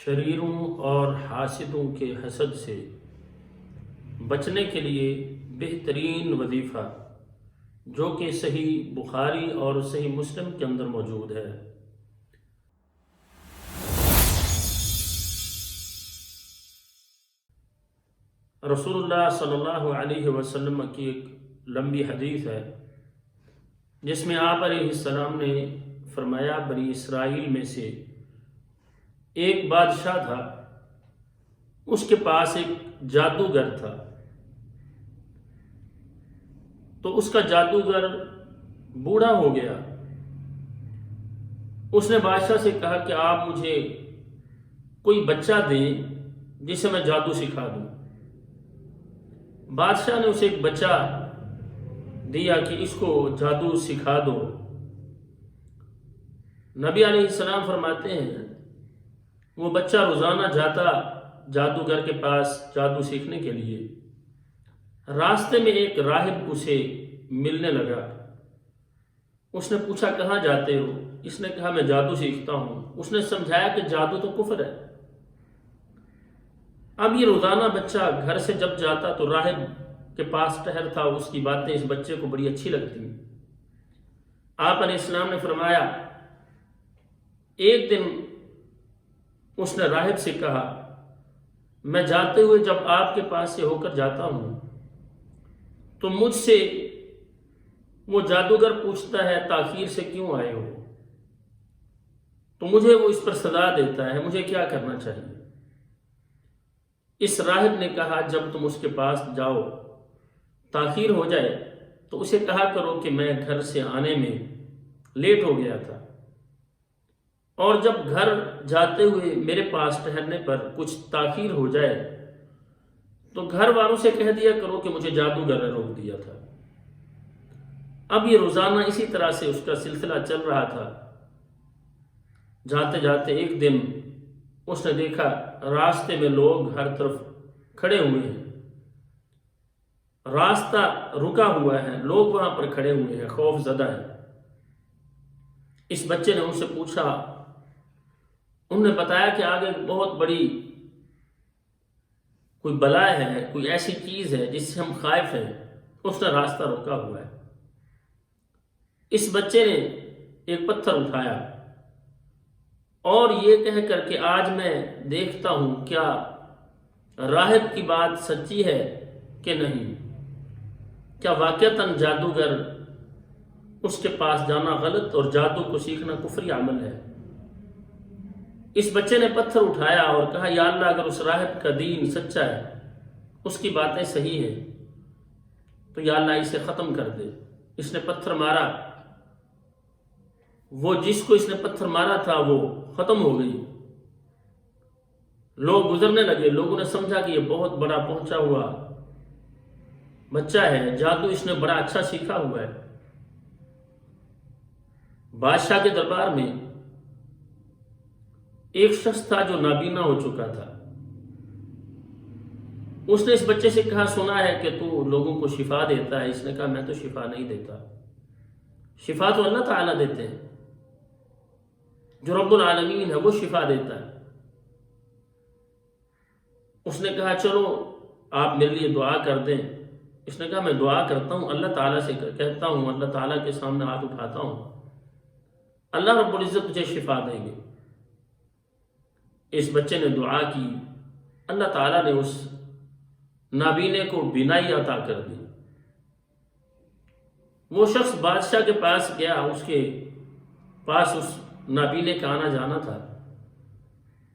شریروں اور حاسدوں کے حسد سے بچنے کے لیے بہترین وظیفہ جو کہ صحیح بخاری اور صحیح مسلم کے اندر موجود ہے۔ رسول اللہ صلی اللہ علیہ وسلم کی ایک لمبی حدیث ہے جس میں آپ علیہ السلام نے فرمایا، بنی اسرائیل میں سے ایک بادشاہ تھا، اس کے پاس ایک جادوگر تھا۔ تو اس کا جادوگر بوڑھا ہو گیا۔ اس نے بادشاہ سے کہا کہ آپ مجھے کوئی بچہ دیں جسے میں جادو سکھا دوں۔ بادشاہ نے اسے ایک بچہ دیا کہ اس کو جادو سکھا دو۔ نبی علیہ السلام فرماتے ہیں وہ بچہ روزانہ جاتا جادوگر کے پاس جادو سیکھنے کے لیے۔ راستے میں ایک راہب اسے ملنے لگا۔ اس نے پوچھا کہاں جاتے ہو؟ اس نے کہا میں جادو سیکھتا ہوں۔ اس نے سمجھایا کہ جادو تو کفر ہے۔ اب یہ روزانہ بچہ گھر سے جب جاتا تو راہب کے پاس ٹہرتا، اس کی باتیں اس بچے کو بڑی اچھی لگتی۔ آپ علیہ السلام نے فرمایا، ایک دن اس نے راہب سے کہا، میں جاتے ہوئے جب آپ کے پاس سے ہو کر جاتا ہوں تو مجھ سے وہ جادوگر پوچھتا ہے تاخیر سے کیوں آئے ہو؟ تو مجھے وہ اس پر سزا دیتا ہے، مجھے کیا کرنا چاہیے؟ اس راہب نے کہا، جب تم اس کے پاس جاؤ تاخیر ہو جائے تو اسے کہا کرو کہ میں گھر سے آنے میں لیٹ ہو گیا تھا، اور جب گھر جاتے ہوئے میرے پاس ٹہرنے پر کچھ تاخیر ہو جائے تو گھر والوں سے کہہ دیا کرو کہ مجھے جادوگر نے روک دیا تھا۔ اب یہ روزانہ اسی طرح سے اس کا سلسلہ چل رہا تھا۔ جاتے جاتے ایک دن اس نے دیکھا راستے میں لوگ ہر طرف کھڑے ہوئے ہیں، راستہ رکا ہوا ہے، لوگ وہاں پر کھڑے ہوئے ہیں، خوف زدہ ہیں۔ اس بچے نے ان سے پوچھا، انہوں نے بتایا کہ آگے بہت بڑی کوئی بلا ہے، کوئی ایسی چیز ہے جس سے ہم خائف ہیں۔ اس نے راستہ روکا ہوا ہے۔ اس بچے نے ایک پتھر اٹھایا اور یہ کہہ کر کہ آج میں دیکھتا ہوں کیا راہب کی بات سچی ہے کہ نہیں، کیا واقعتاً جادوگر اس کے پاس جانا غلط اور جادو کو سیکھنا کفری عمل ہے۔ اس بچے نے پتھر اٹھایا اور کہا، یا اللہ اگر اس راہب کا دین سچا ہے، اس کی باتیں صحیح ہیں تو یا اللہ اسے ختم کر دے۔ اس نے پتھر مارا، وہ جس کو اس نے پتھر مارا تھا وہ ختم ہو گئی۔ لوگ گزرنے لگے، لوگوں نے سمجھا کہ یہ بہت بڑا پہنچا ہوا بچہ ہے، جادو اس نے بڑا اچھا سیکھا ہوا ہے۔ بادشاہ کے دربار میں ایک شخص تھا جو نابینا ہو چکا تھا۔ اس نے اس بچے سے کہا، سنا ہے کہ تو لوگوں کو شفا دیتا ہے۔ اس نے کہا، میں تو شفا نہیں دیتا، شفا تو اللہ تعالیٰ دیتے ہیں، جو رب العالمین ہے وہ شفا دیتا ہے۔ اس نے کہا، چلو آپ میرے لیے دعا کر دیں۔ اس نے کہا، میں دعا کرتا ہوں، اللہ تعالیٰ سے کہتا ہوں، اللہ تعالیٰ کے سامنے ہاتھ اٹھاتا ہوں، اللہ رب العزت تجھے شفا دیں گے۔ اس بچے نے دعا کی، اللہ تعالیٰ نے اس نابینے کو بینائی عطا کر دی۔ وہ شخص بادشاہ کے پاس گیا، اس کے پاس اس نابینے کا آنا جانا تھا۔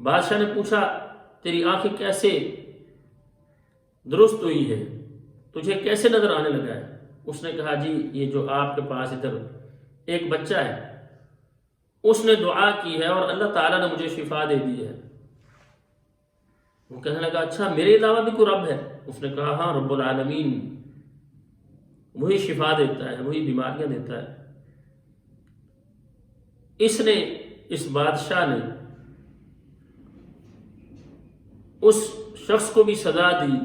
بادشاہ نے پوچھا، تیری آنکھیں کیسے درست ہوئی ہے، تجھے کیسے نظر آنے لگا ہے؟ اس نے کہا، جی یہ جو آپ کے پاس ادھر ایک بچہ ہے اس نے دعا کی ہے اور اللہ تعالیٰ نے مجھے شفا دے دی ہے۔ وہ کہنے لگا، اچھا میرے علاوہ بھی کوئی رب ہے؟ اس نے کہا، ہاں رب العالمین وہی شفا دیتا ہے، وہی بیماریاں دیتا ہے۔ اس بادشاہ نے اس شخص کو بھی سزا دی،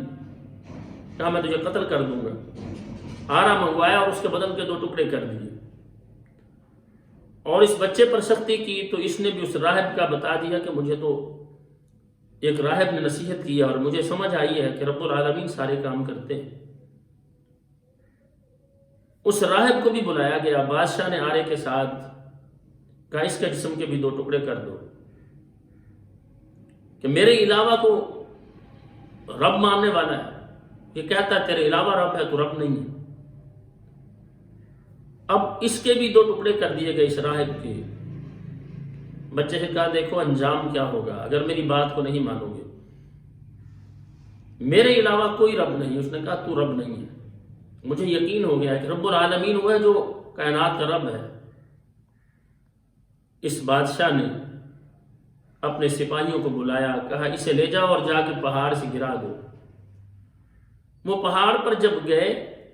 کہا میں تجھے قتل کر دوں گا۔ آرا منگوایا اور اس کے بدن کے 2 ٹکڑے کر دیے، اور اس بچے پر سختی کی تو اس نے بھی اس راہب کا بتا دیا کہ مجھے تو ایک راہب نے نصیحت کی اور مجھے سمجھ آئی ہے کہ رب العالمین سارے کام کرتے ہیں۔ اس راہب کو بھی بلایا گیا، بادشاہ نے آرے کے ساتھ کہا اس کے جسم کے بھی 2 ٹکڑے کر دو، کہ میرے علاوہ کو رب ماننے والا ہے، یہ کہتا ہے تیرے علاوہ رب ہے تو رب نہیں ہے۔ اب اس کے بھی 2 ٹکڑے کر دیے گئے اس راہب کے۔ بچے سے کہا دیکھو انجام کیا ہوگا اگر میری بات کو نہیں مانو گے، میرے علاوہ کوئی رب نہیں۔ اس نے کہا تو رب نہیں ہے، مجھے یقین ہو گیا کہ رب العالمین وہ ہے جو کائنات کا رب ہے۔ اس بادشاہ نے اپنے سپاہیوں کو بلایا، کہا اسے لے جاؤ اور جا کے پہاڑ سے گرا دو۔ وہ پہاڑ پر جب گئے،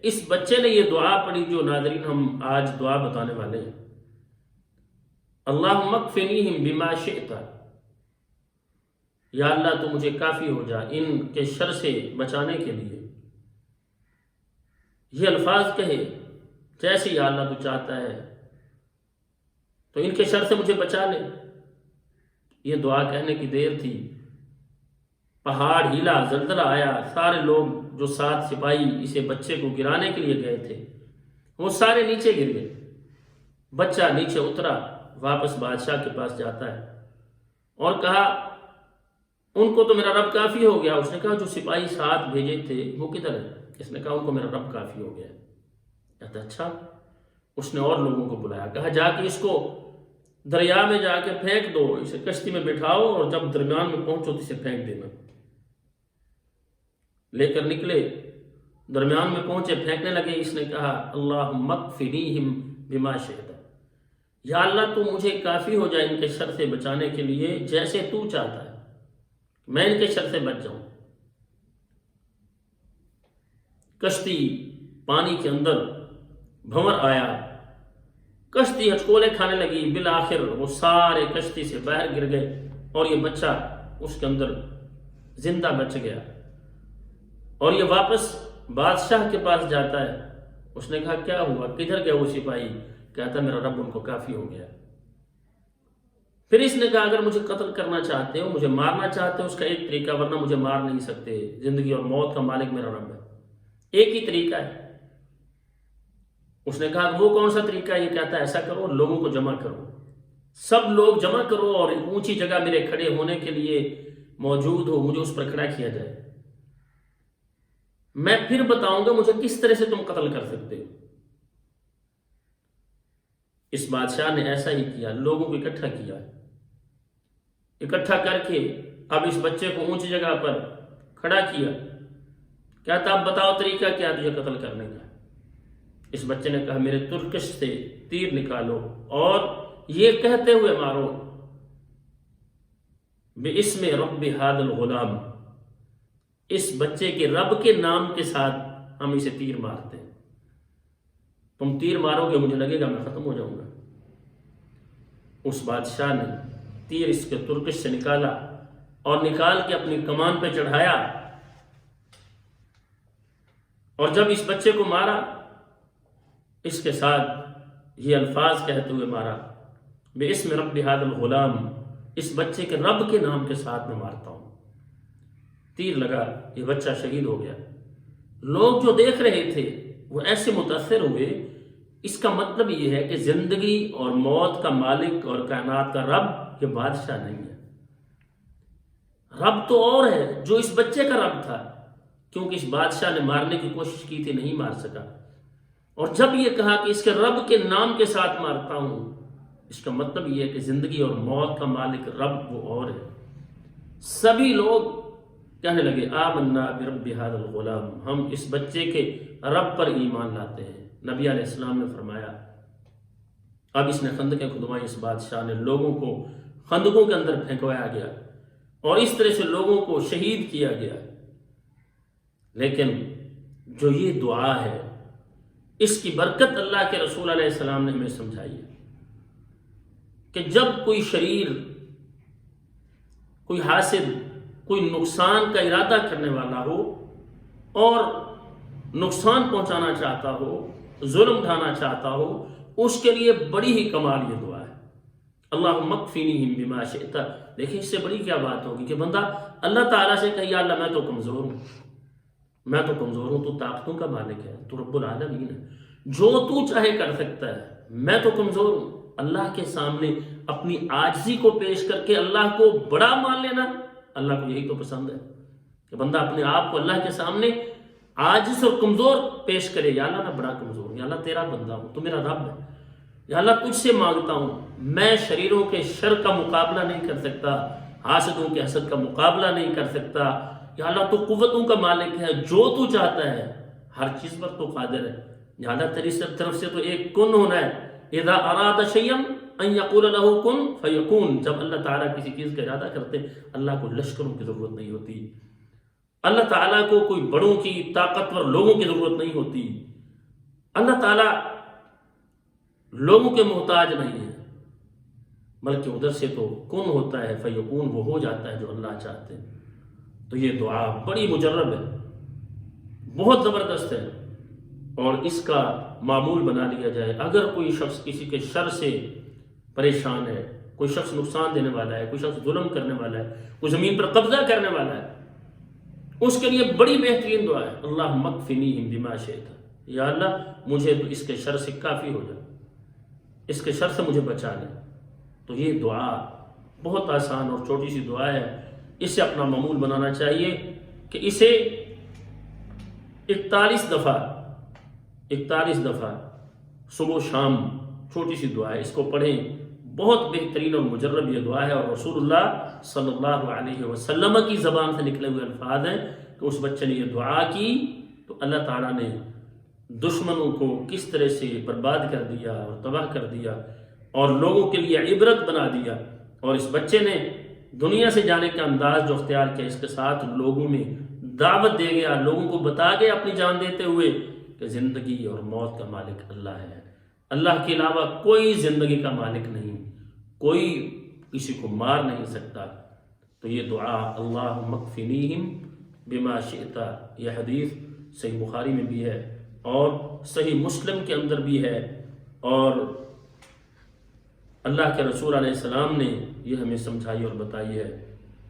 اس بچے نے یہ دعا پڑھی جو ناظرین ہم آج دعا بتانے والے ہیں، اللہم اکفنیہم بما شئت، یا اللہ تو مجھے کافی ہو جا ان کے شر سے بچانے کے لیے۔ یہ الفاظ کہے جیسے یا اللہ تو چاہتا ہے تو ان کے شر سے مجھے بچا لے۔ یہ دعا کہنے کی دیر تھی، پہاڑ ہلا، زلزلہ آیا، سارے لوگ جو 7 سپاہی اسے بچے کو گرانے کے لیے گئے تھے وہ سارے نیچے گر گئے۔ بچہ نیچے اترا، واپس بادشاہ کے پاس جاتا ہے اور کہا ان کو تو میرا رب کافی ہو گیا۔ اس نے کہا جو سپاہی 7 بھیجے تھے وہ کدھر ہے؟ اس نے کہا ان کو میرا رب کافی ہو گیا۔ کہتا اچھا۔ اس نے اور لوگوں کو بلایا، کہا جا کے اس کو دریا میں جا کے پھینک دو، اسے کشتی میں بٹھاؤ اور جب درمیان میں پہنچو تو اسے پھینک دینا۔ لے کر نکلے، درمیان میں پہنچے، پھینکنے لگے۔ اس نے کہا اللہم اکفنیہم بما شئت، یا اللہ تو مجھے کافی ہو جائے ان کے شر سے بچانے کے لیے جیسے تو چاہتا ہے، میں ان کے شر سے بچ جاؤں۔ کشتی پانی کے اندر بھنور آیا، کشتی ہچکولے کھانے لگی، بالآخر وہ سارے کشتی سے باہر گر گئے اور یہ بچہ اس کے اندر زندہ بچ گیا۔ اور یہ واپس بادشاہ کے پاس جاتا ہے۔ اس نے کہا کیا ہوا، کدھر گیا وہ سپاہی؟ کہتا میرا رب ان کو کافی ہو گیا۔ پھر اس نے کہا اگر مجھے قتل کرنا چاہتے ہو، مجھے مارنا چاہتے ہو، اس کا ایک طریقہ، ورنہ مجھے مار نہیں سکتے، زندگی اور موت کا مالک میرا رب ہے، ایک ہی طریقہ ہے۔ اس نے کہا وہ کون سا طریقہ ہے؟ یہ کہتا ہے ایسا کرو، لوگوں کو جمع کرو، سب لوگ جمع کرو اور ایک اونچی جگہ میرے کھڑے ہونے کے لیے موجود ہو، مجھے اس پر کھڑا کیا جائے، میں پھر بتاؤں گا مجھے کس طرح سے تم قتل کر سکتے ہو۔ اس بادشاہ نے ایسا ہی کیا، لوگوں کو اکٹھا کیا، اکٹھا کر کے اب اس بچے کو اونچی جگہ پر کھڑا کیا۔ کہتا اب بتاؤ طریقہ کیا تجھے قتل کرنے کا؟ اس بچے نے کہا میرے ترکش سے تیر نکالو اور یہ کہتے ہوئے مارو بِاسْمِ رَبِّ هَذَا الْغُلَامِ، اس بچے کے رب کے نام کے ساتھ ہم اسے تیر مارتے ہیں، تم تیر مارو گے مجھے لگے گا میں ختم ہو جاؤں گا۔ اس بادشاہ نے تیر اس کے ترکش سے نکالا اور نکال کے اپنی کمان پہ چڑھایا، اور جب اس بچے کو مارا اس کے ساتھ یہ الفاظ کہتے ہوئے مارا بِاسْمِ رَبِّ هَذَا الْغُلَامِ، اس بچے کے رب کے نام کے ساتھ میں مارتا ہوں۔ تیر لگا، یہ بچہ شہید ہو گیا۔ لوگ جو دیکھ رہے تھے وہ ایسے متاثر ہوئے، اس کا مطلب یہ ہے کہ زندگی اور موت کا مالک اور کائنات کا رب یہ بادشاہ نہیں ہے، رب تو اور ہے جو اس بچے کا رب تھا، کیونکہ اس بادشاہ نے مارنے کی کوشش کی تھی، نہیں مار سکا۔ اور جب یہ کہا کہ اس کے رب کے نام کے ساتھ مارتا ہوں، اس کا مطلب یہ ہے کہ زندگی اور موت کا مالک رب وہ اور ہے۔ سبھی لوگ کہنے لگے آمنا برب هذا الغلام، ہم اس بچے کے رب پر ایمان لاتے ہیں۔ نبی علیہ السلام نے فرمایا اب اس نے خندقیں کھدوائی، اس بادشاہ نے لوگوں کو خندقوں کے اندر پھینکوایا گیا اور اس طرح سے لوگوں کو شہید کیا گیا۔ لیکن جو یہ دعا ہے اس کی برکت اللہ کے رسول علیہ السلام نے ہمیں سمجھائی ہے کہ جب کوئی شریر، کوئی حاسد، کوئی نقصان کا ارادہ کرنے والا ہو اور نقصان پہنچانا چاہتا ہو، ظلم ڈھانا چاہتا ہو، اس کے لیے بڑی ہی کمال یہ دعا ہے۔ اللہم اکفینیہم بما شئت. دیکھیں اس سے بڑی کیا بات ہوگی کہ بندہ اللہ تعالیٰ سے کہے یا اللہ میں تو کمزور ہوں، میں تو کمزور ہوں، تو طاقتوں کا مالک ہے، تو رب العالمین ہے، جو تو چاہے کر سکتا ہے، میں تو کمزور ہوں. اللہ کے سامنے اپنی عاجزی کو پیش کر کے اللہ کو بڑا مان لینا، اللہ کو یہی تو پسند ہے کہ بندہ اپنے آپ کو اللہ کے سامنے عاجز اور کمزور پیش کرے. یا اللہ میں بڑا کمزور ہوں، یا اللہ تیرا بندہ ہوں، تو میرا رب ہے، یا اللہ تجھ سے مانگتا ہوں، میں شریروں کے شر کا مقابلہ نہیں کر سکتا، حاسدوں کے حسد کا مقابلہ نہیں کر سکتا. یا اللہ تو قوتوں کا مالک ہے، جو تو چاہتا ہے ہر چیز پر تو قادر ہے. یا اللہ تیری طرف سے تو ایک کن ہونا ہے. اذا اراد شیئا ان یقول له کن فیکون. جب اللہ تعالیٰ کسی چیز کا ارادہ کرتے اللہ کو لشکروں کی ضرورت نہیں ہوتی، اللہ تعالیٰ کو کوئی بڑوں کی طاقتور لوگوں کی ضرورت نہیں ہوتی. اللہ تعالیٰ لوگوں کے محتاج نہیں ہے، بلکہ ادھر سے تو کن ہوتا ہے فیکون، وہ ہو جاتا ہے جو اللہ چاہتے ہیں. تو یہ دعا بڑی مجرب ہے، بہت زبردست ہے، اور اس کا معمول بنا لیا جائے. اگر کوئی شخص کسی کے شر سے پریشان ہے، کوئی شخص نقصان دینے والا ہے، کوئی شخص ظلم کرنے والا ہے، کوئی زمین پر قبضہ کرنے والا ہے، اس کے لیے بڑی بہترین دعا ہے اللہم اکفنیہم بما شئت. یا اللہ مجھے تو اس کے شر سے کافی ہو جائے، اس کے شر سے مجھے بچا لے. تو یہ دعا بہت آسان اور چھوٹی سی دعا ہے، اسے اپنا معمول بنانا چاہیے کہ اسے 41 دفعہ صبح و شام چھوٹی سی دعا ہے، اس کو پڑھیں. بہت بہترین اور مجرب یہ دعا ہے، اور رسول اللہ صلی اللہ علیہ وسلم کی زبان سے نکلے ہوئے الفاظ ہیں کہ اس بچے نے یہ دعا کی تو اللہ تعالیٰ نے دشمنوں کو کس طرح سے برباد کر دیا اور تباہ کر دیا اور لوگوں کے لیے عبرت بنا دیا. اور اس بچے نے دنیا سے جانے کا انداز جو اختیار کیا، اس کے ساتھ لوگوں میں دعوت دے گیا، لوگوں کو بتا گیا اپنی جان دیتے ہوئے کہ زندگی اور موت کا مالک اللہ ہے، اللہ کے علاوہ کوئی زندگی کا مالک نہیں، کوئی کسی کو مار نہیں سکتا. تو یہ دعا اللہم اکفنیہم بما شئت، یہ حدیث صحیح بخاری میں بھی ہے اور صحیح مسلم کے اندر بھی ہے، اور اللہ کے رسول علیہ السلام نے یہ ہمیں سمجھائی اور بتائی ہے.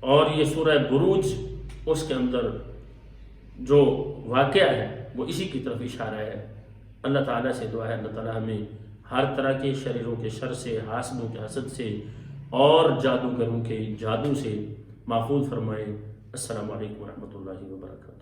اور یہ سورہ بروج، اس کے اندر جو واقعہ ہے وہ اسی کی طرف اشارہ ہے. اللہ تعالیٰ سے دعا ہے اللہ تعالیٰ ہمیں ہر طرح کے شریروں کے شر سے، حاسدوں کے حسد سے اور جادوگروں کے جادو سے محفوظ فرمائے. السلام علیکم ورحمۃ اللہ وبرکاتہ.